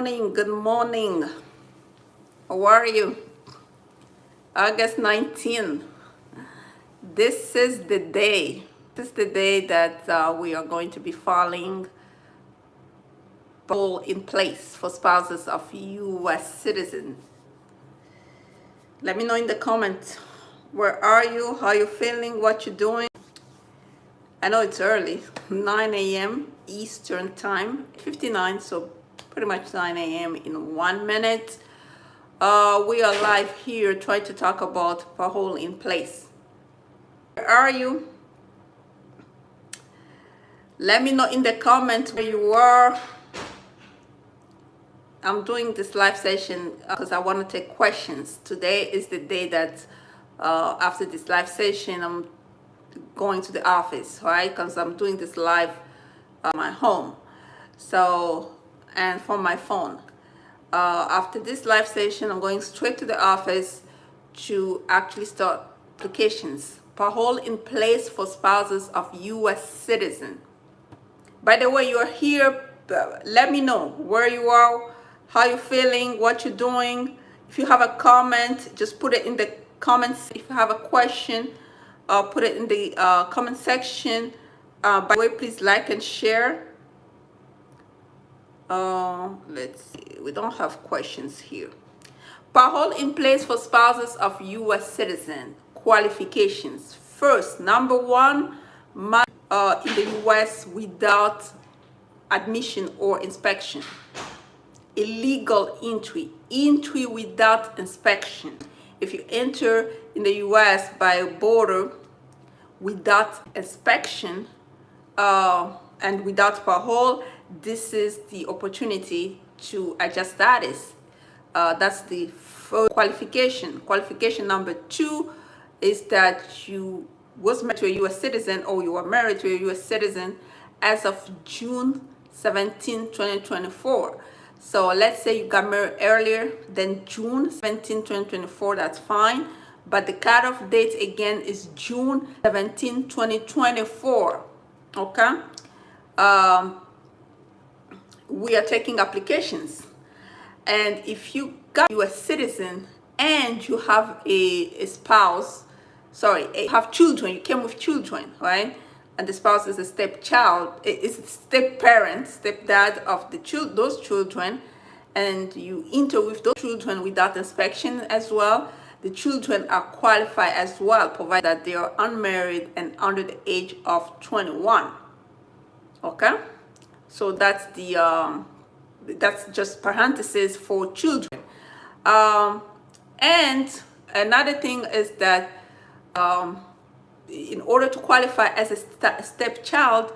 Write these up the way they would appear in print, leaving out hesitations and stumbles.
morning. Good morning. How are you? August 19. This is the day. This is the day that we are going to be filing parole in place for spouses of U.S. citizens. Let me know in the comments. Where are you? How you feeling? What you doing? I know it's early, 9 a.m. Eastern time, 59, so pretty much 9 a.m. in 1 minute. We are live here trying to talk about parole in place. Where are you? Let me know in the comments where you are. I'm doing this live session because I want to take questions. Today is the day that after this live session, I'm going to the office, right? Because I'm doing this live at my home. So, and from my phone. After this live session, I'm going straight to the office to actually start applications. Parole in place for spouses of U.S. citizens. By the way, you're here. Let me know where you are, how you're feeling, what you're doing. If you have a comment, just put it in the comments. If you have a question, put it in the comment section. By the way, please like and share. Let's see. We don't have questions here. Parole in place for spouses of U.S. citizens. Qualifications. First, number one, in the U.S. without admission or inspection. Illegal entry. Entry without inspection. If you enter in the U.S. by a border without inspection and without parole, this is the opportunity to adjust status. That's the first qualification. Qualification number two is that you was married to a U.S. citizen or you were married to a U.S. citizen as of June 17, 2024. So let's say you got married earlier than June 17, 2024, that's fine. But the cutoff date again is June 17, 2024. Okay? We are taking applications. And if you got a U.S. citizen and you have a spouse, you have children, you came with children, right? And the spouse is a stepchild, is a step-parent, stepdad of those children, and you enter with those children without inspection as well, the children are qualified as well, provided that they are unmarried and under the age of 21. Okay? So that's the that's just parentheses for children. And another thing is that in order to qualify as a stepchild,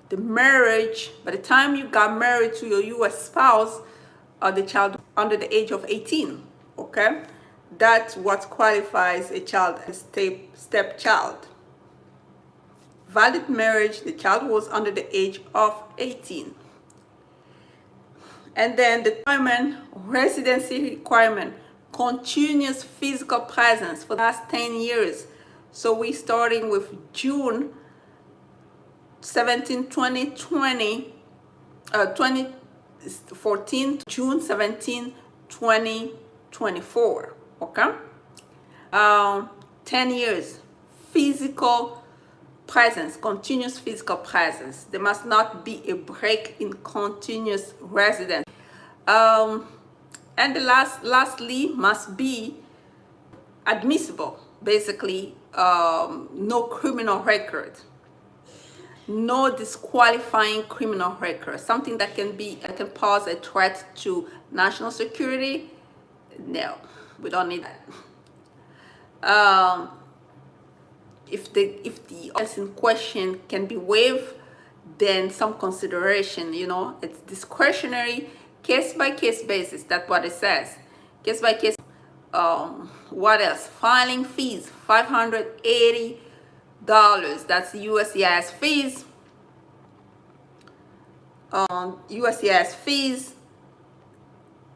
the marriage, by the time you got married to your U.S. spouse, the child under the age of 18. Okay, that's what qualifies a child as stepchild. Valid marriage, the child was under the age of 18. And then the requirement, residency requirement, continuous physical presence for the last 10 years. So we're starting with June 17, 2020, 2014 to June 17, 2024. Okay? 10 years. Physical presence, continuous physical presence. There must not be a break in continuous residence. And the lastly must be admissible. Basically, no criminal record, no disqualifying criminal record, something that can pose a threat to national security. No, we don't need that. If the offense in question can be waived, then some consideration, it's discretionary, case-by-case basis. That's what it says. Case-by-case. What else? Filing fees, $580. That's USCIS fees. USCIS fees.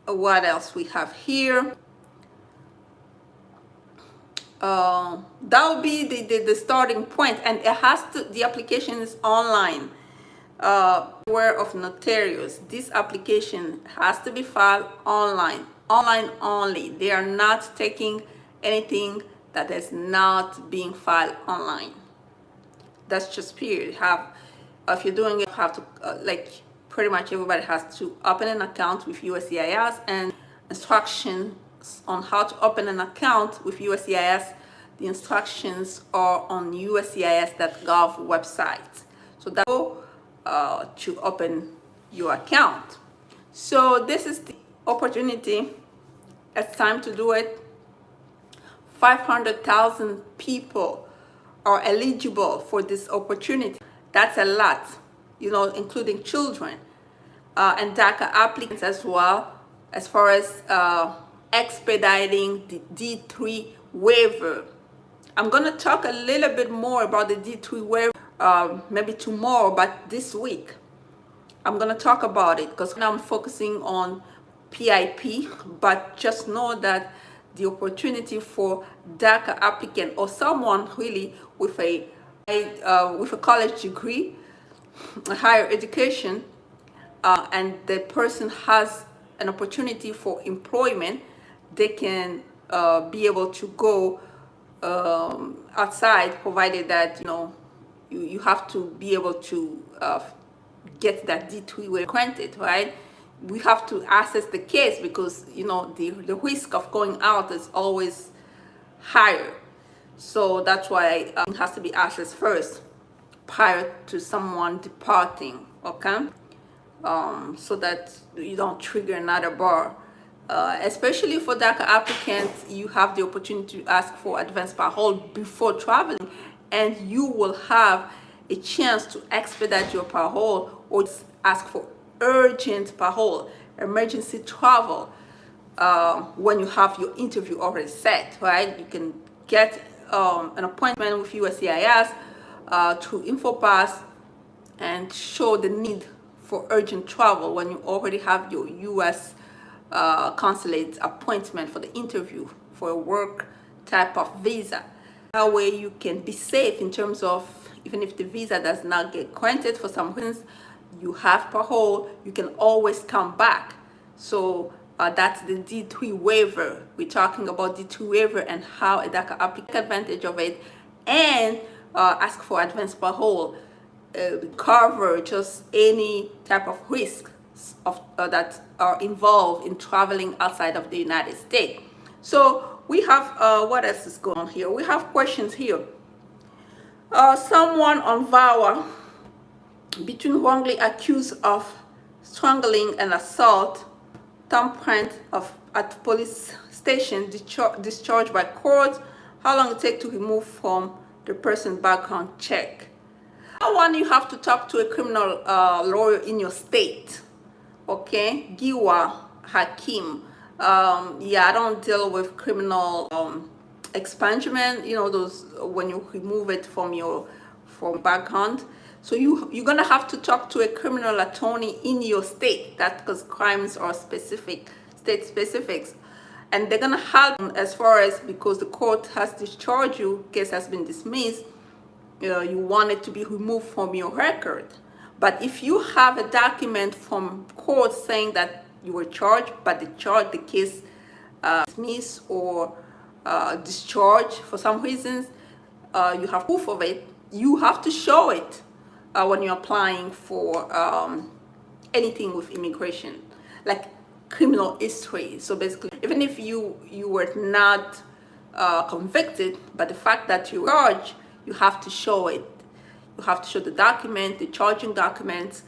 What else we have here? That will be the starting point, and it has to. The application is online. Waiver of notarials. This application has to be filed online only. They are not taking anything that is not being filed online. That's just period. If you're doing it, you have to like pretty much everybody has to open an account with USCIS, and instructions on how to open an account with USCIS. The instructions are on uscis.gov website. So that's to open your account. So this is the opportunity. It's time to do it. 500,000 people are eligible for this opportunity. That's a lot, including children and DACA applicants as well, as far as expediting the D3 waiver. I'm going to talk a little bit more about the D3 waiver maybe tomorrow, but this week I'm going to talk about it because now I'm focusing on PIP, but just know that the opportunity for DACA applicant or someone really with a college degree, a higher education, and the person has an opportunity for employment, they can be able to go outside, provided that you have to be able to get that D3 waiver granted, right? We have to assess the case because the risk of going out is always higher. So that's why it has to be assessed first prior to someone departing, okay? So that you don't trigger another bar. Especially for DACA applicants, you have the opportunity to ask for advance parole before traveling, and you will have a chance to expedite your parole or ask for urgent parole, emergency travel, when you have your interview already set, right? You can get an appointment with USCIS through InfoPass and show the need for urgent travel when you already have your U.S. Consulate appointment for the interview for a work type of visa. That way you can be safe in terms of, even if the visa does not get granted for some reasons, you have parole, you can always come back. So that's the D3 waiver. We're talking about D3 waiver and how a DACA applicant take advantage of it and ask for advance parole, cover just any type of risks that are involved in traveling outside of the United States. So we have, what else is going on here? We have questions here. Someone on VAWA between wrongly accused of strangling and assault, thumbprint at police station, discharged by court. How long it take to remove from the person background check? That one you have to talk to a criminal lawyer in your state. Okay, Giwa Hakim. Yeah, I don't deal with criminal expungement. Those when you remove it from background. So you're gonna have to talk to a criminal attorney in your state. That because crimes are specific, state specifics, and they're gonna help as far as because the court has discharged you, case has been dismissed. You want it to be removed from your record. But if you have a document from court saying that you were charged, but the case dismissed or discharged for some reasons, you have proof of it. You have to show it when you're applying for anything with immigration, like criminal history. So basically, even if you were not convicted, but the fact that you were charged, you have to show it. You have to show the document, the charging documents,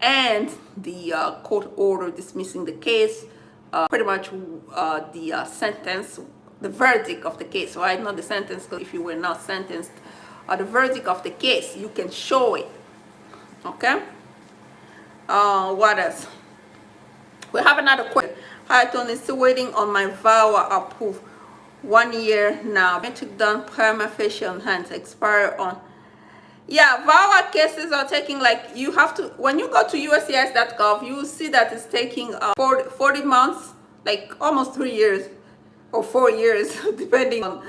and the court order dismissing the case, pretty much the sentence, the verdict of the case, right? Not the sentence, because if you were not sentenced, the verdict of the case, you can show it. Okay? What else? We have another question. Hi, Tony, still waiting on my VAWA approved. 1 year now. Metric done prima facie on hand, expire on. Yeah, VAWA cases are taking, like, you have to, when you go to uscis.gov, you will see that it's taking 40 months, like almost 3 years or 4 years, depending on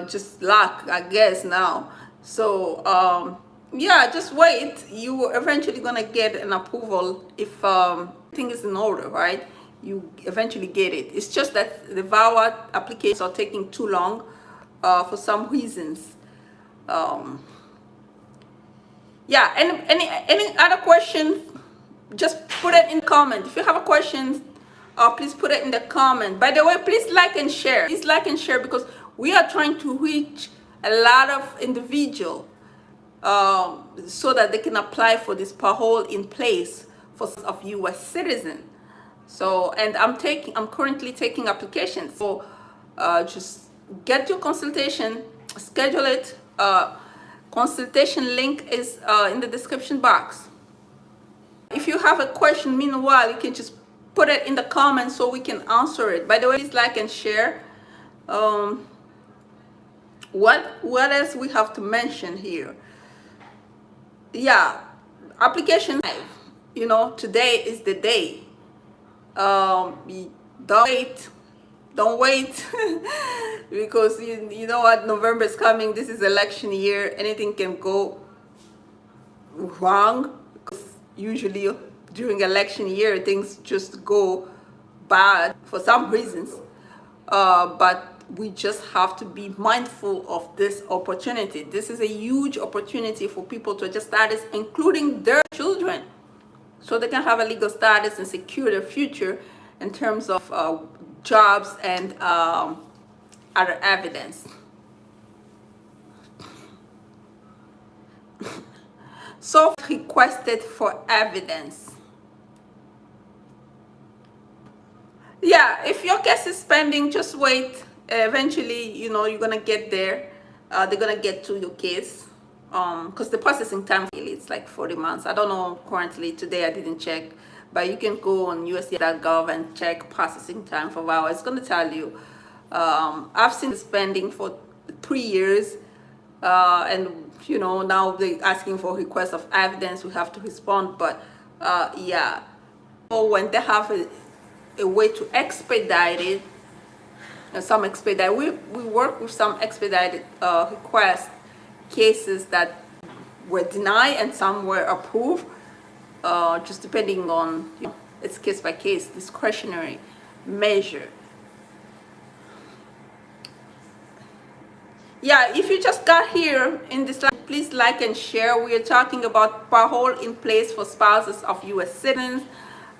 just luck, I guess now. So Yeah, just wait. You eventually gonna get an approval if everything is in order, right? You eventually get it. It's just that the VAWA applications are taking too long for some reasons. Um, yeah, any other questions? Just put it in the comment. If you have a question, please put it in the comment. By the way, please like and share. Please like and share because we are trying to reach a lot of individuals so that they can apply for this parole in place for of U.S. citizen. So, and I'm currently taking applications. So, just get your consultation, schedule it. Consultation link is in the description box. If you have a question, meanwhile, you can just put it in the comments so we can answer it. By the way, please like and share. Um, what else we have to mention here? Yeah, application live. You know, today is the day. Don't wait. Don't wait because you know what, November is coming. This is election year. Anything can go wrong because usually during election year things just go bad for some reasons. But we just have to be mindful of this opportunity. This is a huge opportunity for people to adjust status, including their children, so they can have a legal status and secure their future in terms of jobs and other evidence. So requested for evidence. Yeah, if your case is pending, just wait. Eventually, you know, you're gonna get there. They're gonna get to your case. Because the processing time it's like 40 months. I don't know currently, today I didn't check, but you can go on USC.gov and check processing time for VAWA. It's gonna tell you. I've seen this pending for 3 years, and you know, now they're asking for request of evidence. We have to respond, but yeah, or when they have a way to expedite it, some expedite, we work with some expedited request cases that were denied and some were approved, just depending on, you know, it's case by case, discretionary measure. Yeah, if you just got here in this, please like and share. We are talking about parole in place for spouses of U.S. citizens.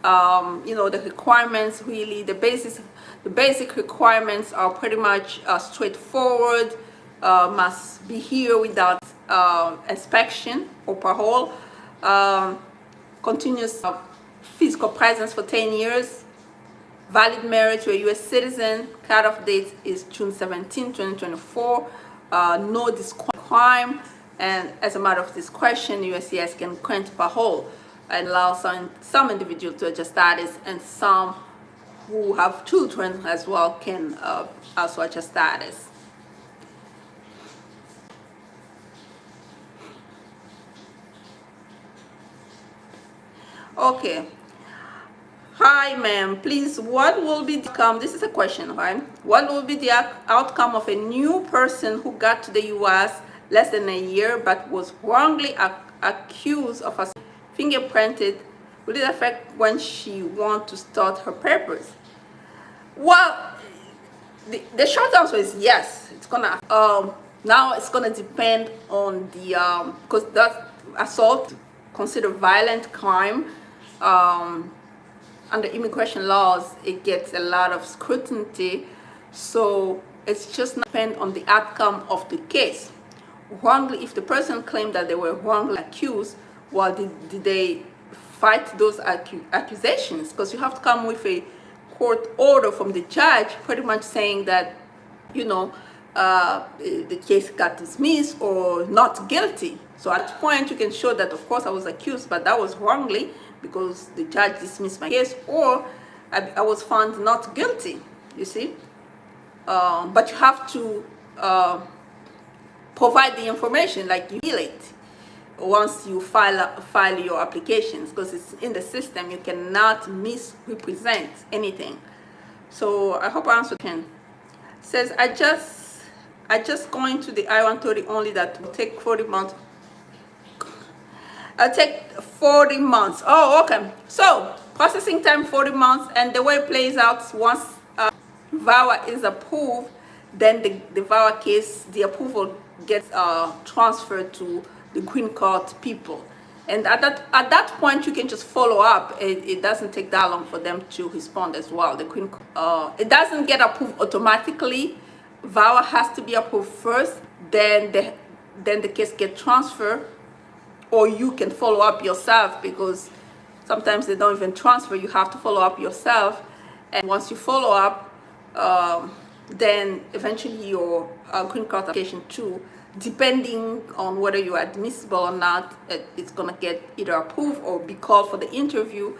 You know, the requirements, really, the basic requirements are pretty much straightforward. Must be here without inspection or parole. Continuous physical presence for 10 years. Valid marriage to a U.S. citizen. Cutoff date is June 17, 2024. No crime, and as a matter of discretion, USCIS can grant parole and allow some individuals to adjust status, and some who have children as well can also adjust status. Okay. Hi, ma'am. Please, what will be the outcome? This is a question, right? What will be the outcome of a new person who got to the U.S. less than a year but was wrongly accused of a fingerprinted? Will it affect when she wants to start her papers? Well, the short answer is yes. It's gonna. Now it's gonna depend on the because that assault considered violent crime. Under immigration laws, it gets a lot of scrutiny, so it's just depend on the outcome of the case. Wrongly, if the person claimed that they were wrongly accused, well, did they fight those accusations? Because you have to come with a court order from the judge, pretty much saying that, you know, the case got dismissed or not guilty. So at that point, you can show that, of course, I was accused, but that was wrongly, because the judge dismissed my case, or I was found not guilty, you see. But you have to provide the information, like you feel it, once you file your applications, because it's in the system. You cannot misrepresent anything. So I hope I answered him. Says, I just going to the I-130 only, that will take 40 months. take 40 months. Oh, okay. So processing time 40 months, and the way it plays out, once VAWA is approved, then the VAWA case, the approval gets transferred to the green card people. And at that point, you can just follow up. It doesn't take that long for them to respond as well. The green it doesn't get approved automatically. VAWA has to be approved first, then the case gets transferred, or you can follow up yourself, because sometimes they don't even transfer. You have to follow up yourself, and once you follow up, then eventually your green card application too, depending on whether you're admissible or not, it's gonna get either approved or be called for the interview,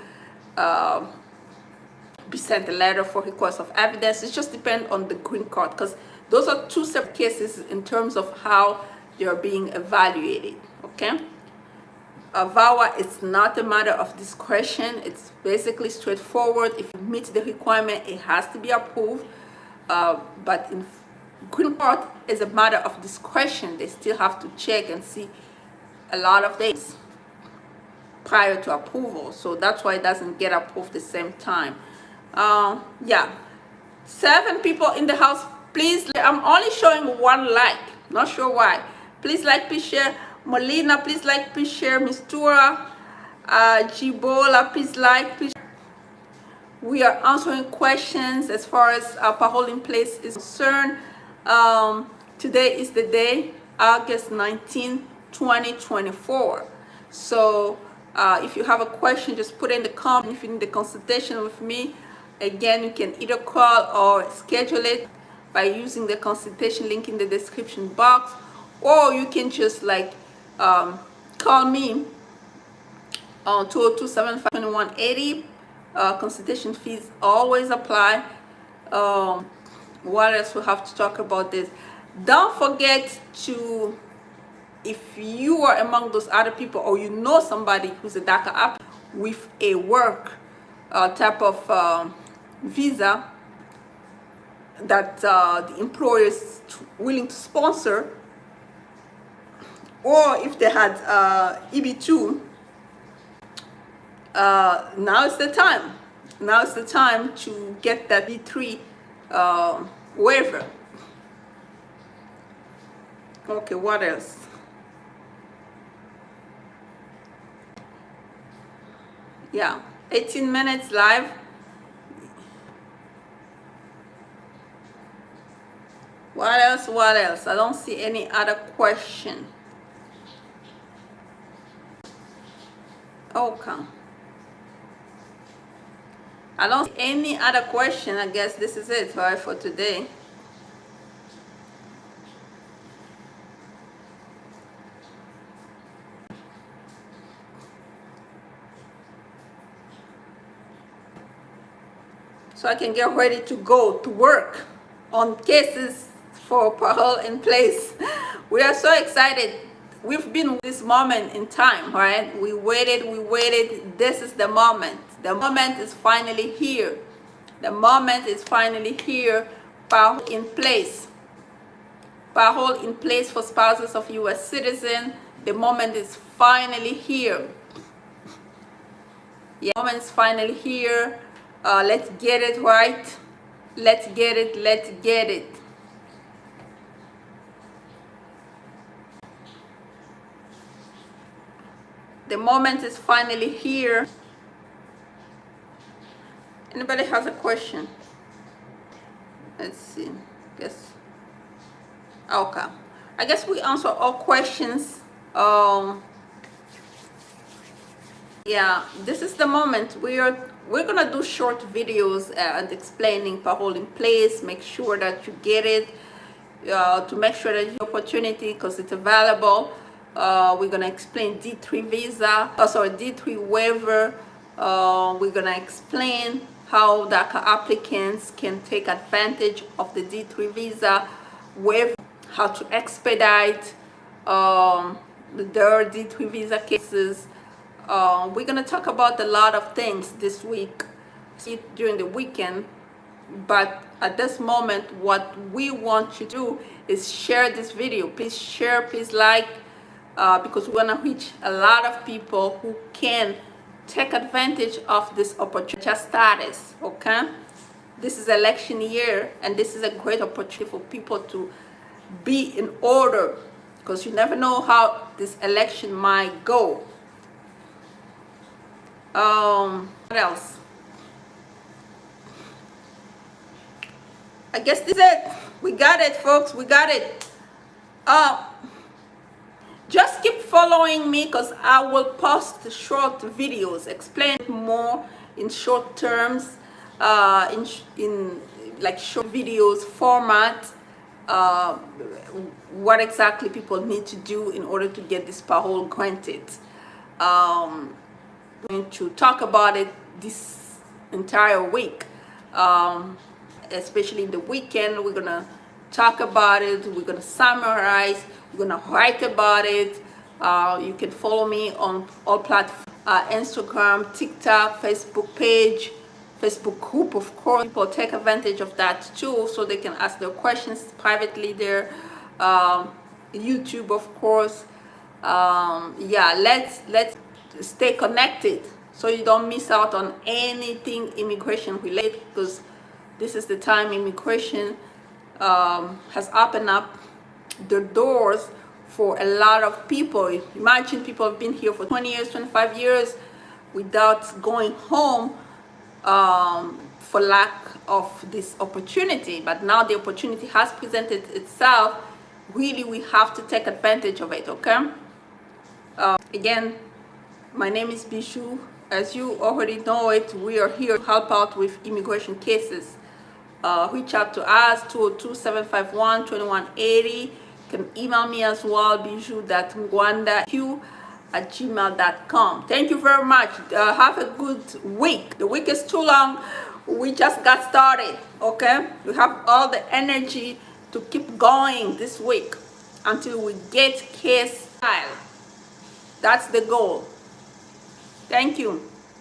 be sent a letter for request of evidence. It just depends on the green card, because those are two separate cases in terms of how they're being evaluated. Okay. VAWA is not a matter of discretion. It's basically straightforward. If you meet the requirement, it has to be approved. But in green card is a matter of discretion. They still have to check and see a lot of things prior to approval. So that's why it doesn't get approved at the same time. Yeah. 7 people in the house. Please, I'm only showing 1 like. Not sure why. Please like, please share. Molina, please like, please share. Mistura, Jibola, please like, please. We are answering questions as far as parole in place is concerned. Today is the day, August 19, 2024. So if you have a question, just put it in the comment. If you need a consultation with me, again, you can either call or schedule it by using the consultation link in the description box, or you can just call me on 202-751-2180. Consultation fees always apply. What else we have to talk about this? Don't forget to, if you are among those other people, or you know somebody who's a DACA applicant with a work type of visa that the employer is willing to sponsor, or if they had EB2, now is the time. Now is the time to get that D3 waiver. Okay, what else? Yeah, 18 minutes live. What else? What else? I don't see any other question. Okay. I don't see any other question. I guess this is it, right, for today. So I can get ready to go to work on cases for parole in place. We are so excited. We've been with this moment in time, right? We waited. This is the moment. The moment is finally here. The moment is finally here. Parole in place. Parole in place for spouses of U.S. citizens. The moment is finally here. Yeah, the moment is finally here. Let's get it right. Let's get it. Let's get it. The moment is finally here. Anybody has a question? Let's see. Guess. Okay. I guess we answer all questions. Yeah, this is the moment. We're gonna do short videos and explaining parole in place. Make sure that you get it. To make sure that your opportunity, because it's available. We're gonna explain D3 visa. D3 waiver. We're gonna explain how DACA applicants can take advantage of the D3 visa waiver, how to expedite their D3 visa cases. We're going to talk about a lot of things this week, during the weekend, but at this moment, what we want you to do is share this video. Please share, please like, because we want to reach a lot of people who can take advantage of this opportunity. Just status, okay? This is election year, and this is a great opportunity for people to be in order, because you never know how this election might go. What else? I guess this is it. We got it, folks. We got it. Just keep following me, because I will post short videos, explain more in short terms, in like short videos format, what exactly people need to do in order to get this parole granted. I'm going to talk about it this entire week, especially in the weekend. We're gonna talk about it, we're gonna summarize, we're gonna write about it. You can follow me on all platforms, Instagram, TikTok, Facebook page, Facebook group, of course. People take advantage of that too, so they can ask their questions privately there. YouTube, of course. Yeah, let's stay connected so you don't miss out on anything immigration related, because this is the time immigration has opened up the doors for a lot of people. Imagine people have been here for 20 years, 25 years without going home, for lack of this opportunity. But now the opportunity has presented itself. Really, we have to take advantage of it, okay? Again, my name is Bijoux. As you already know it, we are here to help out with immigration cases. Reach out to us, 202-751-2180. You can email me as well, bijoux.ngwanda@gmail.com. Thank you very much. Have a good week. The week is too long. We just got started, okay? We have all the energy to keep going this week until we get case filed. That's the goal. Thank you.